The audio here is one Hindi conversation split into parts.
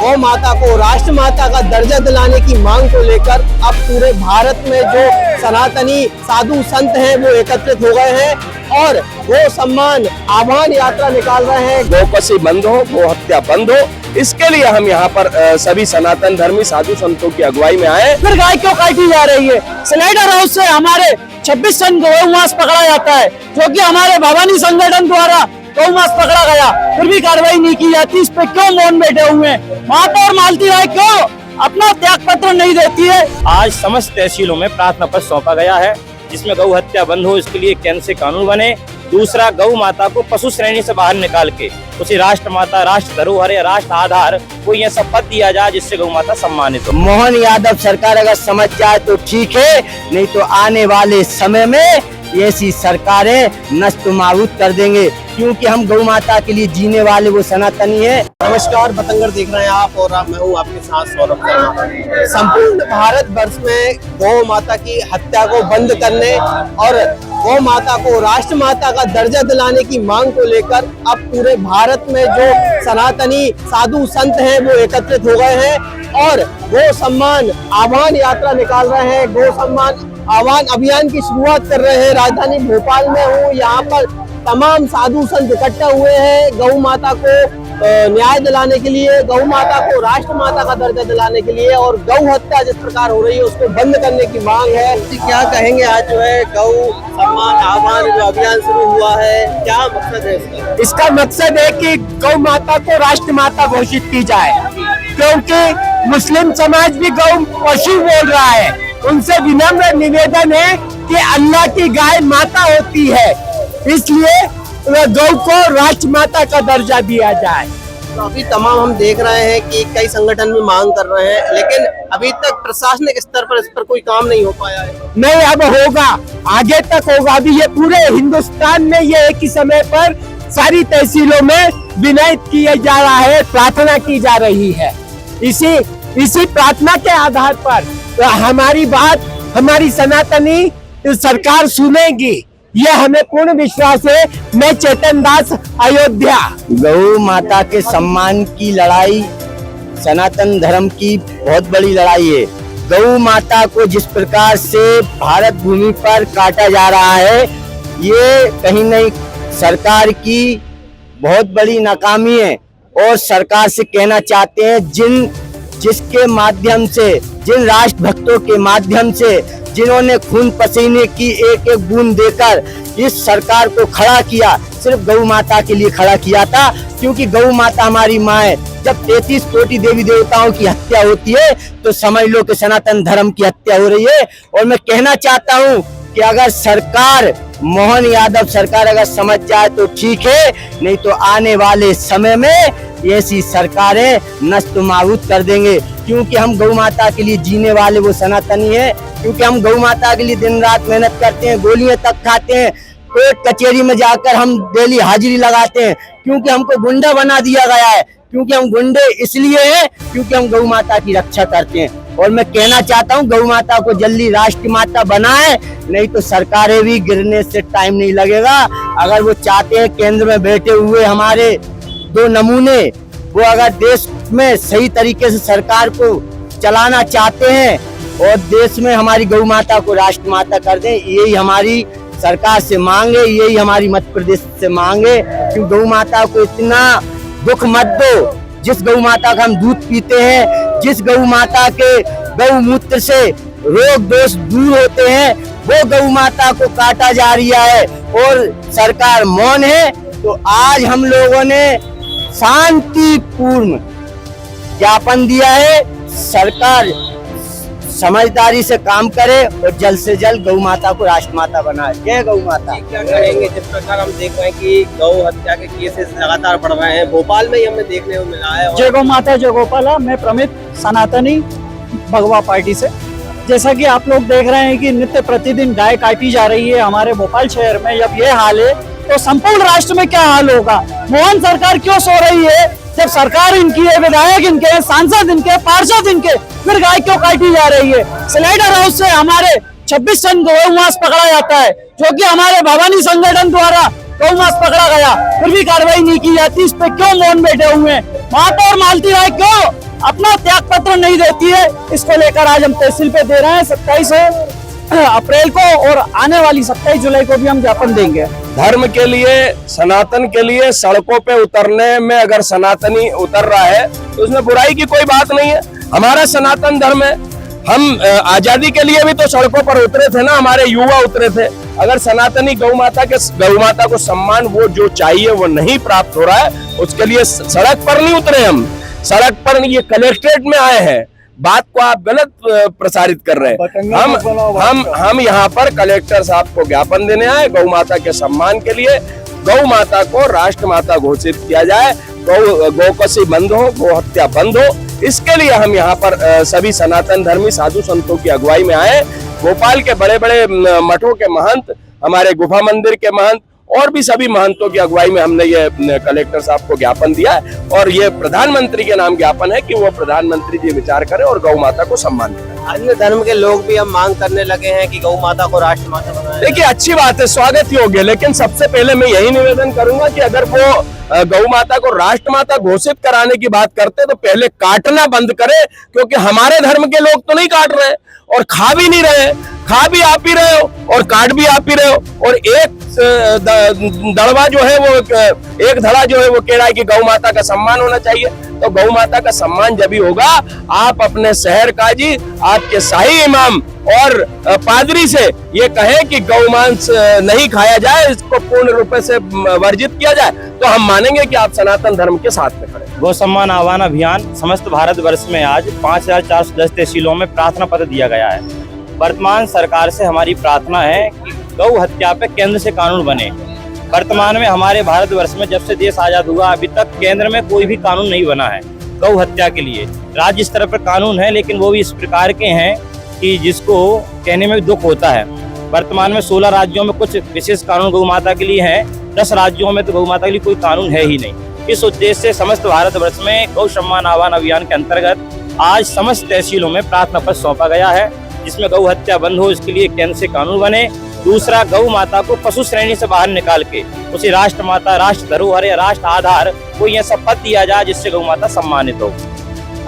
गौ माता को राष्ट्र माता का दर्जा दिलाने की मांग को लेकर अब पूरे भारत में जो सनातनी साधु संत हैं वो एकत्रित हो गए हैं और गौ सम्मान आह्वान यात्रा निकाल रहे हैं। गौकशी बंद हो, गौ हत्या बंद हो, इसके लिए हम यहाँ पर सभी सनातन धर्मी साधु संतों की अगुवाई में आए। फिर गाय क्यों काटी जा रही है? स्लाइडर हाउस से हमारे 26 टन गौ मांस पकड़ा जाता है, जो कि हमारे भवानी संगठन द्वारा गौ मांस पकड़ा गया, फिर भी कार्रवाई नहीं की जाती। इस पे क्यों मौन बैठे हुए हैं? महापौर मालती राय क्यों अपना त्याग पत्र नहीं देती है? आज समस्त तहसीलों में प्रार्थना पत्र सौंपा गया है, जिसमें गौ हत्या बंद हो इसके लिए केंद्र से कानून बने। दूसरा, गौ माता को पशु श्रेणी से बाहर निकाल के उसे राष्ट्र माता, राष्ट्र धरोहर या राष्ट्र आधार कोई ऐसा पद दिया जाए जिससे गौ माता सम्मानित हो। मोहन यादव सरकार अगर समझ जाए तो ठीक है, नहीं तो आने वाले समय में ऐसी सरकारें नष्ट नाबूद कर देंगे, क्योंकि हम गौ माता के लिए जीने वाले वो सनातनी है। नमस्कार, बतंगड़ देख रहे हैं आप और मैं हूँ आपके साथ सौरभ शर्मा। संपूर्ण भारत वर्ष में गौ माता की हत्या को बंद करने और गौ माता को राष्ट्र माता का दर्जा दिलाने की मांग को लेकर अब पूरे भारत में जो सनातनी साधु संत हैं वो एकत्रित हो गए हैं और गौ सम्मान आह्वान यात्रा निकाल रहे हैं। गौ सम्मान आह्वान अभियान की शुरुआत कर रहे हैं। राजधानी भोपाल में हूँ, यहाँ पर तमाम साधु संत इकट्ठा हुए हैं गौ माता को न्याय दिलाने के लिए, गौ माता को राष्ट्र माता का दर्जा दिलाने के लिए और गौ हत्या जिस प्रकार हो रही है उसको बंद करने की मांग है। क्या कहेंगे, आज जो है गौ सम्मान आह्वान जो अभियान शुरू हुआ है, क्या मकसद है इसका? इसका मकसद है कि गौ माता को राष्ट्र माता घोषित की जाए, क्योंकि मुस्लिम समाज भी गौ पशु बोल रहा है। उनसे विनम्र निवेदन है कि अल्लाह की गाय माता होती है, इसलिए गौ को राष्ट्र माता का दर्जा दिया जाए। तो अभी तमाम हम देख रहे हैं कि कई संगठन भी मांग कर रहे हैं, लेकिन अभी तक प्रशासनिक स्तर पर इस पर कोई काम नहीं हो पाया है। नहीं, अब होगा, आगे तक होगा। अभी ये पूरे हिंदुस्तान में ये एक ही समय पर सारी तहसीलों में विनय किया जा रहा है, प्रार्थना की जा रही है। इसी प्रार्थना के आधार पर तो हमारी बात हमारी सनातनी सरकार सुनेगी, ये हमें पूर्ण विश्वास है। मैं चेतन दास, अयोध्या। गौ माता के सम्मान की लड़ाई सनातन धर्म की बहुत बड़ी लड़ाई है। गौ माता को जिस प्रकार से भारत भूमि पर काटा जा रहा है, ये कहीं नहीं सरकार की बहुत बड़ी नाकामी है। और सरकार से कहना चाहते हैं, जिसके माध्यम से, जिन राष्ट्र भक्तों के माध्यम से, जिन्होंने खून पसीने की एक एक बूंद देकर इस सरकार को खड़ा किया, सिर्फ गौ माता के लिए खड़ा किया था, क्योंकि गौ माता हमारी माँ है। जब 33 कोटि देवी देवताओं की हत्या होती है तो समझ लो कि सनातन धर्म की हत्या हो रही है। और मैं कहना चाहता हूँ कि अगर सरकार, मोहन यादव सरकार अगर समझ जाए तो ठीक है, नहीं तो आने वाले समय में ऐसी सरकारें नष्ट नाबूद कर देंगे, क्योंकि हम गौ माता के लिए जीने वाले वो सनातनी है। क्योंकि हम गौ माता के लिए दिन रात मेहनत करते हैं, गोलियां तक खाते हैं, कोर्ट कचहरी में जाकर हम डेली हाजिरी लगाते हैं, क्योंकि हमको गुंडा बना दिया गया है। क्योंकि हम गुंडे इसलिए हैं क्योंकि हम गौ माता की रक्षा करते हैं। और मैं कहना चाहता हूँ, गौ माता को जल्दी राष्ट्र माता बनाए, नहीं तो सरकारें भी गिरने से टाइम नहीं लगेगा। अगर वो चाहते हैं केंद्र में बैठे हुए हमारे 2 नमूने, वो अगर देश में सही तरीके से सरकार को चलाना चाहते हैं और देश में हमारी गौ माता को राष्ट्र माता कर दें, यही हमारी सरकार से मांगे, यही हमारी मध्य प्रदेश से मांगे। क्योंकि गौ माता को इतना दुख मत दो। जिस गौ माता का हम दूध पीते हैं, जिस गौ माता के गौमूत्र से रोग दोष दूर होते हैं, वो गौ माता को काटा जा रहा है और सरकार मौन है। तो आज हम लोगों ने शांतिपूर्ण ज्ञापन दिया है, सरकार समझदारी से काम करे और जल्द से जल्द गौ माता को राष्ट्र माता बनाए। जय गौ माता। क्या कहेंगे, जिस प्रकार हम देख रहे हैं कि गौ हत्या के केसेस लगातार बढ़ रहे हैं, भोपाल में ही हमें देखने को मिला है। जय गौ माता, जय गोपाला। मैं प्रमित, सनातनी, भगवा पार्टी से। जैसा कि आप लोग देख रहे हैं कि नित्य प्रतिदिन गाय काटी जा रही है हमारे भोपाल शहर में। जब ये हाल है तो संपूर्ण राष्ट्र में क्या हाल होगा? मोहन सरकार क्यों सो रही है? जब सरकार इनकी है, विधायक इनके हैं, सांसद इनके, पार्षद इनके, फिर गाय क्यों काटी जा रही है? स्लाइडर हाउस से हमारे 26 टन गौ मांस पकड़ा जाता है, जो कि हमारे भवानी संगठन द्वारा गौ मांस पकड़ा गया, फिर भी कार्रवाई नहीं की जाती। इस पे क्यों मौन बैठे हुए हैं? महापौर मालती राय क्यों कानून नहीं देती है। इसको लेकर आज हम तहसील पे दे रहे हैं 27 अप्रैल को, और आने वाली 27 जुलाई को भी हम ज्ञापन देंगे। धर्म के लिए, सनातन के लिए सड़कों पे उतरने में अगर सनातनी उतर रहा है तो उसमें बुराई की कोई बात नहीं है। हमारा सनातन धर्म है। हम आजादी के लिए भी तो सड़कों पर उतरे थे ना, हमारे युवा उतरे थे। अगर सनातनी गौ माता को सम्मान वो जो चाहिए वो नहीं प्राप्त हो रहा है, उसके लिए सड़क पर नहीं उतरे हम, सड़क पर नहीं, ये कलेक्ट्रेट में आए हैं। बात को आप गलत प्रसारित कर रहे हैं। हम यहाँ पर कलेक्टर साहब को ज्ञापन देने आए, गौ माता के सम्मान के लिए। गौ माता को राष्ट्र माता घोषित किया जाए, गौकशी बंद हो, गौ हत्या बंद हो, इसके लिए हम यहाँ पर सभी सनातन धर्मी साधु संतों की अगुवाई में आए। भोपाल के बड़े बड़े मठों के महंत, हमारे गुफा मंदिर के महंत और भी सभी महंतों की अगुवाई में हमने ये कलेक्टर साहब को ज्ञापन दिया है, और ये प्रधानमंत्री के नाम ज्ञापन है कि वो प्रधानमंत्री जी विचार करें और गौ माता को सम्मान दें। अन्य धर्म के लोग भी अब मांग करने लगे हैं कि गौ माता को राष्ट्र माता बनाया। देखिए, अच्छी बात है, स्वागत योग्य है, लेकिन सबसे पहले मैं यही निवेदन करूंगा कि अगर वो गौ माता को राष्ट्र माता घोषित कराने की बात करते तो पहले काटना बंद करे, क्योंकि हमारे धर्म के लोग तो नहीं काट रहे और खा भी नहीं रहे। खा भी आप ही रहे हो और काट भी आप ही रहे हो, और एक दड़वा जो है वो, एक धड़ा जो है वो कह रहा है कि गौ माता का सम्मान होना चाहिए। तो गौ माता का सम्मान जब भी होगा, आप अपने शहर काजी, आपके शाही इमाम और पादरी से ये कहें कि गौमांस नहीं खाया जाए, इसको पूर्ण रूप से वर्जित किया जाए, तो हम मानेंगे कि आप सनातन धर्म के साथ में खड़े। गौ सम्मान आह्वान अभियान समस्त भारतवर्ष में आज 5410 तहसीलों में प्रार्थना पत्र दिया गया है। वर्तमान सरकार से हमारी प्रार्थना है कि गौ हत्या पे केंद्र से कानून बने। वर्तमान में हमारे भारतवर्ष में जब से देश आजाद हुआ अभी तक केंद्र में कोई भी कानून नहीं बना है गौ हत्या के लिए। राज्य स्तर पर कानून है, लेकिन वो भी इस प्रकार के हैं कि जिसको कहने में भी दुख होता है। वर्तमान में 16 राज्यों में कुछ विशेष कानून गौ माता के लिए हैं, 10 राज्यों में तो गौ माता के लिए कोई कानून है ही नहीं। इस उद्देश्य से समस्त भारतवर्ष में गौ सम्मान आह्वान अभियान के अंतर्गत आज समस्त तहसीलों में प्रार्थना पत्र सौंपा गया है, जिसमें गौ हत्या बंद हो इसके लिए केंद्र से कानून बने। दूसरा, गौ माता को पशु श्रेणी से बाहर निकाल के उसे राष्ट्र माता, राष्ट्र धरोहर या राष्ट्र आधार कोई ऐसा पद दिया जाए जिससे गौ माता सम्मानित हो।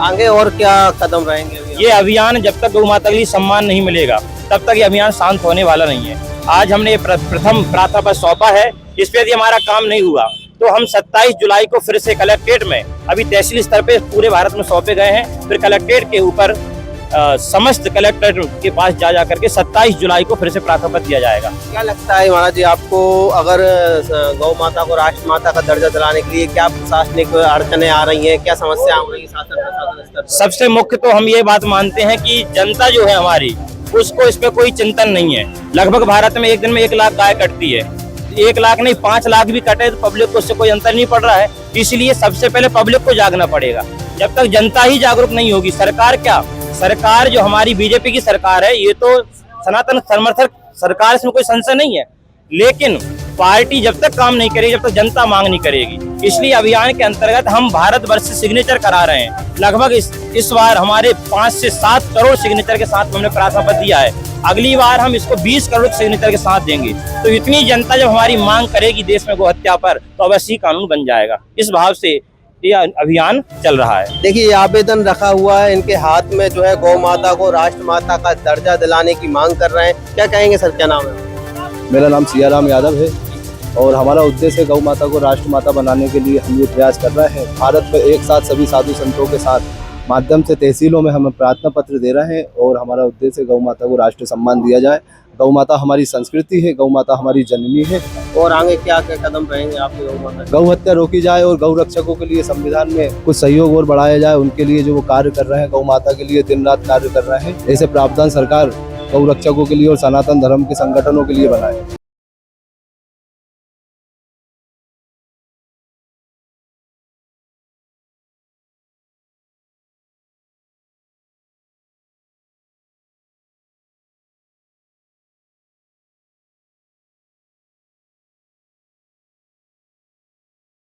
आगे और क्या कदम रहेंगे? ये अभियान जब तक गौ माता के लिए सम्मान नहीं मिलेगा तब तक ये अभियान शांत होने वाला नहीं है। आज हमने ये प्रथम प्रार्थना पत्र सौंपा है, इस पर यदि हमारा काम नहीं हुआ तो हम 27 जुलाई को फिर से कलेक्ट्रेट में, अभी तहसील स्तर पे पूरे भारत में सौंपे गए हैं, फिर कलेक्ट्रेट के ऊपर समस्त कलेक्टर के पास जा करके 27 जुलाई को फिर से प्रार्थना पत्र दिया जाएगा। क्या लगता है महाराज जी आपको, अगर गौ माता को राष्ट्र माता का दर्जा दिलाने के लिए क्या प्रशासनिक अड़चने आ रही हैं, क्या समस्या आ रही है शासन प्रशासन स्तर पर? सबसे मुख्य तो हम ये बात मानते हैं कि जनता जो है हमारी, उसको इस पे कोई चिंतन नहीं है। लगभग भारत में एक दिन में 1 लाख गाय कटती है, 1 लाख नहीं 5 लाख भी कटे तो पब्लिक को उससे कोई अंतर नहीं पड़ रहा है। इसलिए सबसे पहले पब्लिक को जागना पड़ेगा। जब तक जनता ही जागरूक नहीं होगी, सरकार क्या, सरकार जो हमारी बीजेपी की सरकार है, ये तो सनातन समर्थक सरकार, इसमें कोई संशय नहीं है, लेकिन पार्टी जब तक काम नहीं करेगी, जब तक जनता मांग नहीं करेगी। इसलिए अभियान के अंतर्गत हम भारतवर्ष से सिग्नेचर करा रहे हैं। लगभग इस बार हमारे 5 से 7 करोड़ सिग्नेचर के साथ हमने प्रार्थना पत्र दिया है। अगली बार हम इसको 20 करोड़ सिग्नेचर के साथ देंगे। तो इतनी जनता जब हमारी मांग करेगी देश में गौ हत्या पर, तो अवश्य ही कानून बन जाएगा। इस भाव से ये अभियान चल रहा है। देखिए, आवेदन रखा हुआ है इनके हाथ में, जो है गौ माता को राष्ट्र माता का दर्जा दिलाने की मांग कर रहे हैं। क्या कहेंगे सर, क्या नाम है? मेरा नाम सियाराम यादव है और हमारा उद्देश्य है गौ माता को राष्ट्र माता बनाने के लिए हम ये प्रयास कर रहे हैं। भारत में एक साथ सभी साधु संतों के साथ माध्यम से तहसीलों में हम प्रार्थना पत्र दे रहे हैं, और हमारा उद्देश्य है गौ माता को राष्ट्र सम्मान दिया जाए। गौ माता हमारी संस्कृति है, गौ माता हमारी जननी है। और आगे क्या क्या कदम रहेंगे आपके गौ माता? गौ हत्या रोकी जाए और गौ रक्षकों के लिए संविधान में कुछ सहयोग और बढ़ाया जाए। उनके लिए जो वो कार्य कर रहे हैं, गौ माता के लिए दिन रात कार्य कर रहे हैं, ऐसे प्रावधान सरकार गौ रक्षकों के लिए और सनातन धर्म के संगठनों के लिए बनाए।